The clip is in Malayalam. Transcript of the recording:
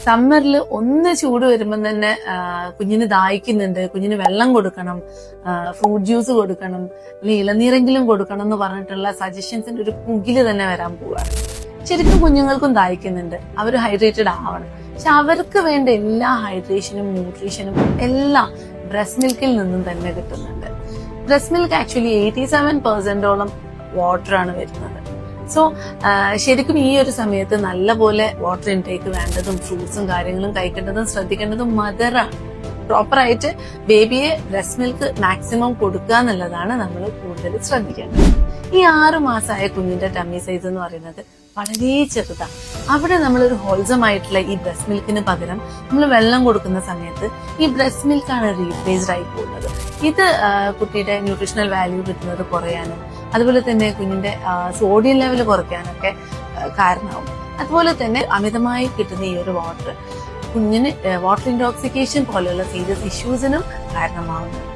സമ്മറിൽ ഒന്ന് ചൂട് വരുമ്പോൾ തന്നെ കുഞ്ഞിന് ദാഹിക്കുന്നുണ്ട്, കുഞ്ഞിന് വെള്ളം കൊടുക്കണം, ഫ്രൂട്ട് ജ്യൂസ് കൊടുക്കണം, അല്ലെങ്കിൽ ഇളനീരെങ്കിലും കൊടുക്കണം എന്ന് പറഞ്ഞിട്ടുള്ള സജഷൻസിന്റെ ഒരു പുകില് തന്നെ വരാൻ പോവാണ്. ശരിക്കും കുഞ്ഞുങ്ങൾക്കും ദാഹിക്കുന്നുണ്ട്, അവർ ഹൈഡ്രേറ്റഡ് ആവണം. പക്ഷെ അവർക്ക് വേണ്ട എല്ലാ ഹൈഡ്രേഷനും ന്യൂട്രീഷനും എല്ലാം ബ്രസ്റ്റ് മിൽക്കിൽ നിന്നും തന്നെ കിട്ടുന്നുണ്ട്. ബ്രസ്റ്റ് മിൽക്ക് ആക്ച്വലി 87% വാട്ടറാണ് വരുന്നത്. സോ ശരിക്കും ഈ ഒരു സമയത്ത് നല്ലപോലെ വാട്ടർ ഇൻടേക്ക് വേണ്ടതും ഫ്രൂട്ട്സും കാര്യങ്ങളും കഴിക്കേണ്ടതും ശ്രദ്ധിക്കേണ്ടതും മദറാണ്. പ്രോപ്പറായിട്ട് ബേബിയെ ബ്രസ്റ്റ് മിൽക്ക് മാക്സിമം കൊടുക്കുക എന്നുള്ളതാണ് നമ്മൾ കൂടുതൽ ശ്രദ്ധിക്കേണ്ടത്. ഈ 6 മാസമായ കുഞ്ഞിന്റെ ടമ്മി സൈസ് എന്ന് പറയുന്നത് വളരെ ചെറുതാണ്. അവിടെ നമ്മളൊരു ഹോൾസം ആയിട്ടുള്ള ഈ ബ്രസ്റ്റ് മിൽക്കിന് പകരം നമ്മൾ വെള്ളം കൊടുക്കുന്ന സമയത്ത് ഈ ബ്രസ്റ്റ് മിൽക്കാണ് റീപ്ലേസ്ഡ് ആയി പോകുന്നത്. ഇത് കുട്ടിയുടെ ന്യൂട്രീഷണൽ വാല്യൂ കിട്ടുന്നത് കുറയാനും അതുപോലെ തന്നെ കുഞ്ഞിന്റെ സോഡിയം ലെവൽ കുറയ്ക്കാനൊക്കെ കാരണമാവും. അതുപോലെ തന്നെ അമിതമായി കിട്ടുന്ന ഈ ഒരു വാട്ടർ കുഞ്ഞിന് വാട്ടർ ഇൻടോക്സിക്കേഷൻ പോലെയുള്ള സീരിയസ് ഇഷ്യൂസിനും കാരണമാവുന്നുണ്ട്.